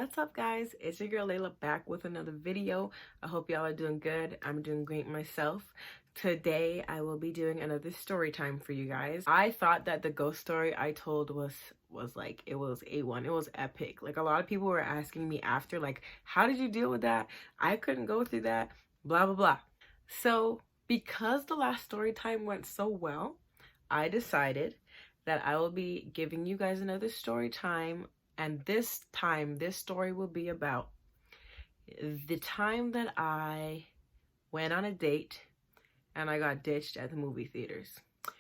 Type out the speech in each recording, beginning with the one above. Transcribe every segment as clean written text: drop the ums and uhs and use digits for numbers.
What's up, guys? It's your girl Layla back with another video. I hope y'all are doing good. I'm doing great myself. Today I will be doing another story time for you guys. I thought that the ghost story I told was like, it was A1. It was epic. Like, a lot of people were asking me after, like, how did you deal with that? I couldn't go through that, blah blah blah. So because the last story time went so well, I decided that I will be giving you guys another story time. And this time, this story will be about the time that I went on a date and I got ditched at the movie theaters.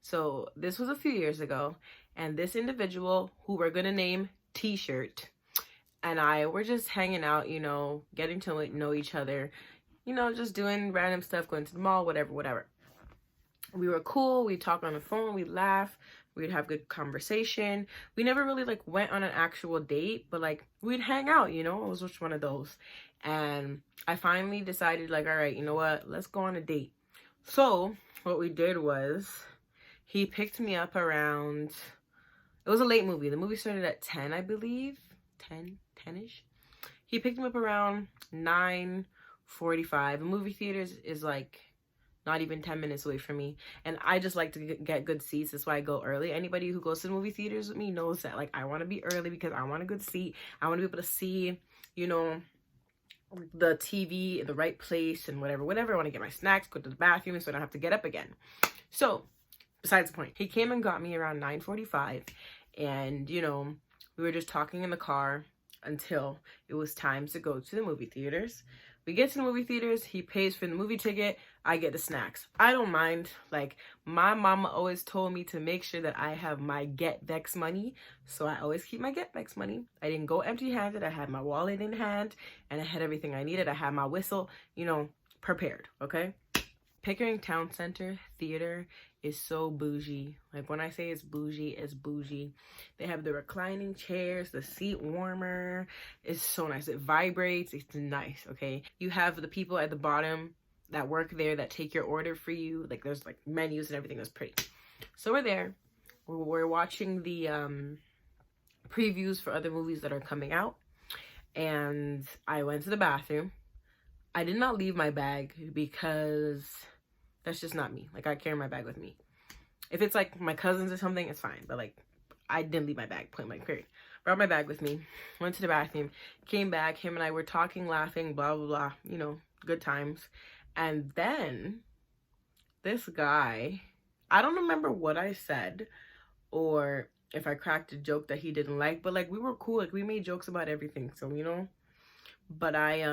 So this was a few years ago, and this individual, who we're gonna name T-Shirt, and I were just hanging out, you know, getting to know each other, you know, just doing random stuff, going to the mall, whatever. We were cool, we'd talk on the phone, we'd laugh, we'd have good conversation. We never really like went on an actual date, but like we'd hang out, you know. It was just one of those. And I finally decided, like, all right, you know what, let's go on a date. So what we did was, he picked me up around, it was a late movie. The movie started at 10, I believe. 10-ish. He picked me up around 9:45. The movie theaters is like not even 10 minutes away from me, and I just like to get good seats. That's why I go early. Anybody who goes to the movie theaters with me knows that, like, I want to be early because I want a good seat. I want to be able to see, you know, the TV in the right place and whatever. I want to get my snacks, go to the bathroom, so I don't have to get up again. So besides the point, he came and got me around 9:45, and you know, we were just talking in the car until it was time to go to the movie theaters. We get to the movie theaters, he pays for the movie ticket, I get the snacks. I don't mind. Like, my mama always told me to make sure that I have my Get Vex money, so I always keep my Get Vex money. I didn't go empty-handed. I had my wallet in hand, and I had everything I needed. I had my whistle, you know, prepared, okay? Pickering Town Center Theater is so bougie. Like, when I say it's bougie, it's bougie. They have the reclining chairs, the seat warmer. It's so nice. It vibrates. It's nice, okay? You have the people at the bottom that work there that take your order for you. Like, there's like menus and everything. Is pretty. So we're there. We're watching the previews for other movies that are coming out. And I went to the bathroom. I did not leave my bag because that's just not me. Like, I carry my bag with me. If it's like my cousins or something, it's fine. But like, I didn't leave my bag, point blank period. Brought my bag with me, went to the bathroom, came back. Him and I were talking, laughing, blah, blah, blah. You know, good times. And then this guy, I don't remember what I said or if I cracked a joke that he didn't like. But like, we were cool. Like, we made jokes about everything. So, you know. But I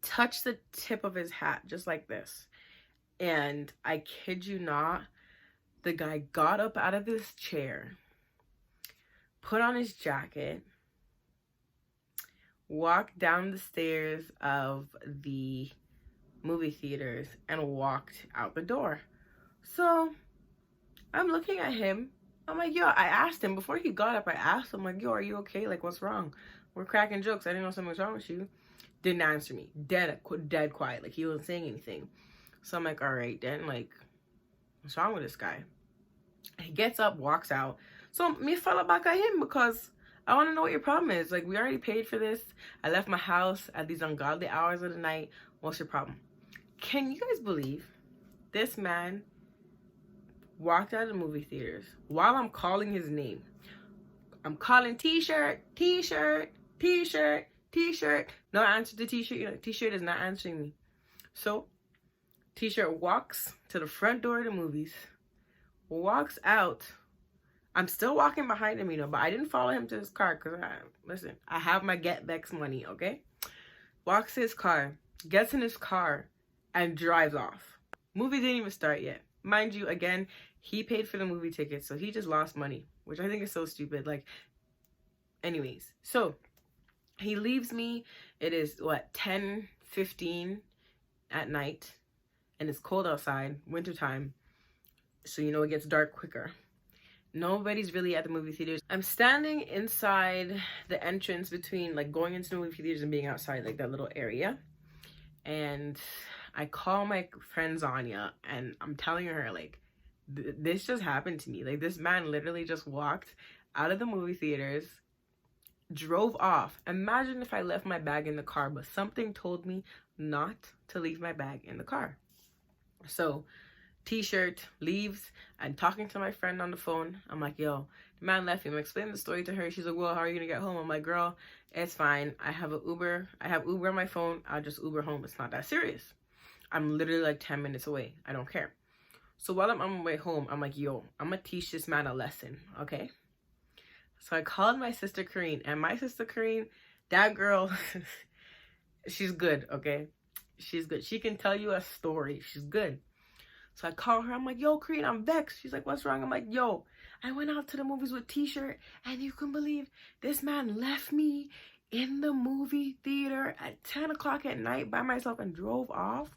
touched the tip of his hat just like this. And I kid you not, the guy got up out of his chair, put on his jacket, walked down the stairs of the movie theaters, and walked out the door. So I'm looking at him. I'm like, yo, I asked him before he got up. I asked him, like, yo, are you okay? Like, what's wrong? We're cracking jokes. I didn't know something was wrong with you. Didn't answer me. Dead quiet. Like, he wasn't saying anything. So I'm like, all right, then, like, what's wrong with this guy? He gets up, walks out. So me follow back at him because I want to know what your problem is. Like, we already paid for this. I left my house at these ungodly hours of the night. What's your problem? Can you guys believe this man walked out of the movie theaters while I'm calling his name? I'm calling T-Shirt, T-Shirt, T-Shirt, T-Shirt. No answer to T-Shirt. You know, T-Shirt is not answering me. So T-Shirt walks to the front door of the movies, walks out. I'm still walking behind him, you know, but I didn't follow him to his car because, listen, I have my Get Vex money, okay? Walks to his car, gets in his car, and drives off. Movie didn't even start yet. Mind you, again, he paid for the movie ticket, so he just lost money, which I think is so stupid. Like, anyways, so he leaves me. It is, what, 10:15 at night. And it's cold outside, wintertime, so you know it gets dark quicker. Nobody's really at the movie theaters. I'm standing inside the entrance between, like, going into the movie theaters and being outside, like, that little area. And I call my friend Zanya, and I'm telling her, like, this just happened to me. Like, this man literally just walked out of the movie theaters, drove off. Imagine if I left my bag in the car, but something told me not to leave my bag in the car. So T-shirt leaves, and talking to my friend on the phone. I'm like, yo, the man left me. I'm explaining the story to her. She's like, well, how are you gonna get home? I'm like, girl, it's fine. I have Uber on my phone. I'll just Uber home. It's not that serious. I'm literally like 10 minutes away. I don't care. So while I'm on my way home, I'm like, yo, I'm gonna teach this man a lesson, okay? So I called my sister Kareen, and my sister Kareen, that girl, she's good, okay? She's good. She can tell you a story. She's good. So I call her. I'm like, yo, Kareen, I'm vexed. She's like, what's wrong? I'm like, yo, I went out to the movies with T-shirt, and you can believe this man left me in the movie theater at 10 o'clock at night by myself and drove off.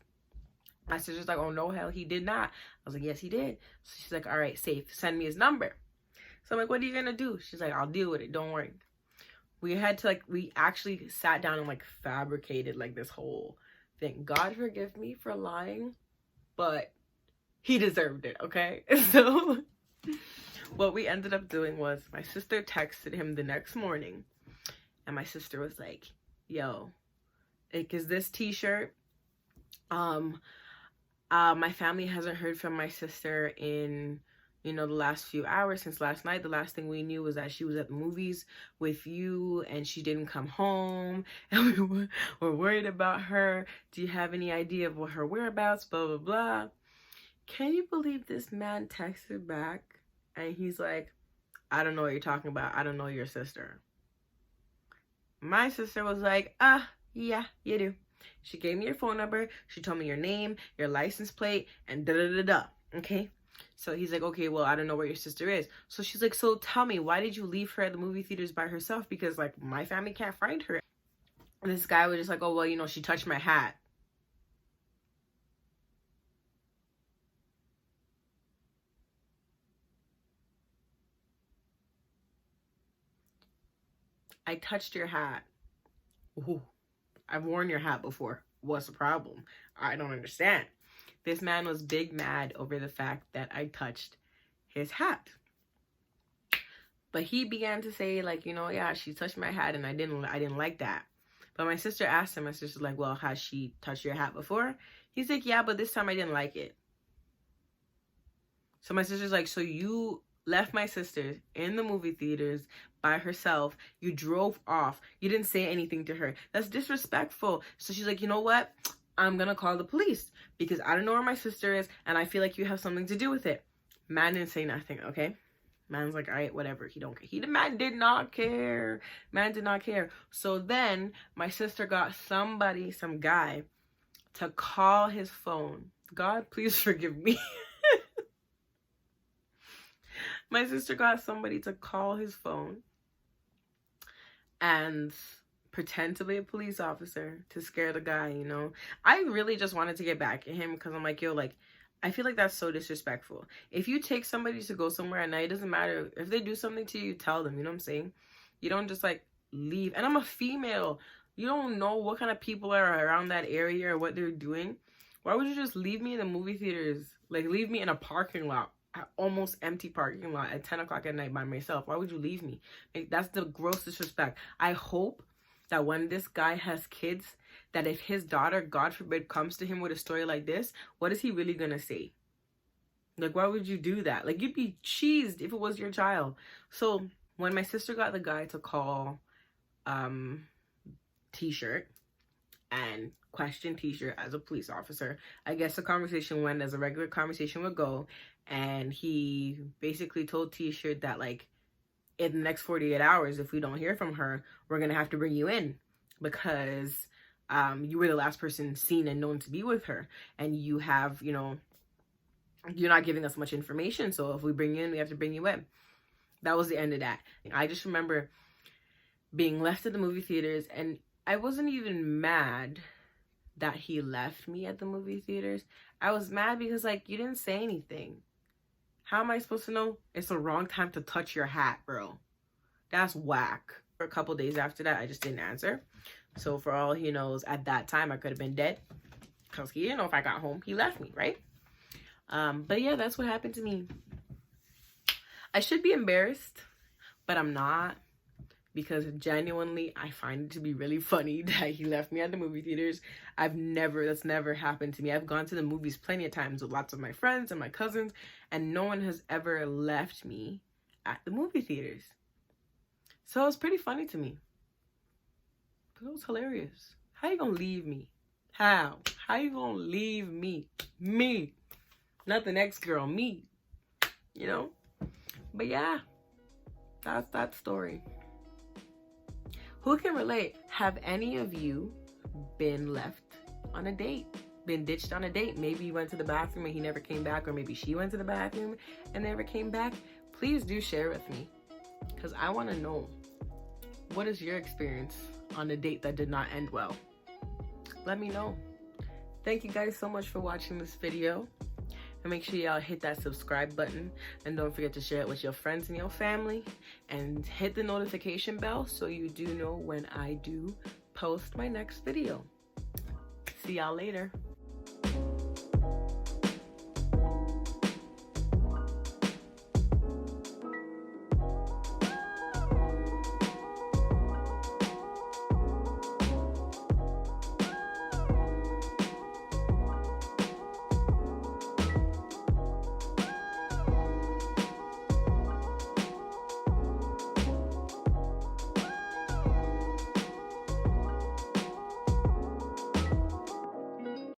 My sister's like, oh, no, hell, he did not. I was like, yes, he did. So she's like, all right, safe. Send me his number. So I'm like, what are you going to do? She's like, I'll deal with it. Don't worry. We actually sat down and, like, fabricated, like, this whole thing. God forgive me for lying, but he deserved it, okay? So what we ended up doing was my sister texted him the next morning, and my sister was like, yo, like, is this T-shirt? My family hasn't heard from my sister in, the last few hours since last night. The last thing we knew was that she was at the movies with you and she didn't come home, and we were worried about her. Do you have any idea of what her whereabouts? Blah, blah, blah. Can you believe this man texted back and he's like, I don't know what you're talking about. I don't know your sister. My sister was like, yeah, you do. She gave me your phone number. She told me your name, your license plate, and da-da-da-da. Okay? So he's like, okay, well, I don't know where your sister is. So she's like, so tell me, why did you leave her at the movie theaters by herself? Because, like, my family can't find her. And this guy was just like, oh, well, she touched my hat. I touched your hat. Ooh, I've worn your hat before. What's the problem? I don't understand. This man was big mad over the fact that I touched his hat. But he began to say, like, yeah, she touched my hat and I didn't like that. But my sister asked him, my sister's like, well, has she touched your hat before? He's like, yeah, but this time I didn't like it. So my sister's like, so you left my sister in the movie theaters by herself. You drove off. You didn't say anything to her. That's disrespectful. So she's like, you know what? I'm going to call the police because I don't know where my sister is and I feel like you have something to do with it. Man didn't say nothing, okay? Man's like, all right, whatever. He don't care. The man did not care. Man did not care. So then my sister got some guy to call his phone. God, please forgive me. My sister got somebody to call his phone and pretend to be a police officer to scare the guy, I really just wanted to get back at him because I'm like, yo, like, I feel like that's so disrespectful. If you take somebody to go somewhere at night, it doesn't matter. If they do something to you, tell them, you know what I'm saying? You don't just, like, leave. And I'm a female. You don't know what kind of people are around that area or what they're doing. Why would you just leave me in the movie theaters? Like, leave me in a parking lot. Almost empty parking lot at 10 o'clock at night by myself. Why would you leave me? Like, that's the gross disrespect. I hope that when this guy has kids, that if his daughter, God forbid, comes to him with a story like this, what is he really gonna say? Like, why would you do that? Like, you'd be cheesed if it was your child. So when my sister got the guy to call T-shirt and question T-shirt as a police officer, I guess the conversation went as a regular conversation would go. And he basically told T-shirt that, like, in the next 48 hours, if we don't hear from her, we're going to have to bring you in because you were the last person seen and known to be with her. And you have, you're not giving us much information. So if we bring you in, we have to bring you in. That was the end of that. I just remember being left at the movie theaters, and I wasn't even mad that he left me at the movie theaters. I was mad because, like, you didn't say anything. How am I supposed to know it's the wrong time to touch your hat, bro? That's whack. For a couple days after that, I just didn't answer. So for all he knows, at that time, I could have been dead. Because he didn't know if I got home. He left me, right? But yeah, that's what happened to me. I should be embarrassed, but I'm not. because genuinely I find it to be really funny that he left me at the movie theaters. That's never happened to me. I've gone to the movies plenty of times with lots of my friends and my cousins, and no one has ever left me at the movie theaters. So it was pretty funny to me. But it was hilarious. How you gonna leave me? How you gonna leave me? Me. Not the next girl, me. You know? But yeah, that's that story. Who can relate? Have any of you been left on a date? Been ditched on a date? Maybe you went to the bathroom and he never came back, or maybe she went to the bathroom and never came back. Please do share with me, because I want to know, what is your experience on a date that did not end well? Let me know. Thank you guys so much for watching this video. And make sure y'all hit that subscribe button, and don't forget to share it with your friends and your family, and hit the notification bell so you do know when I do post my next video. See y'all later.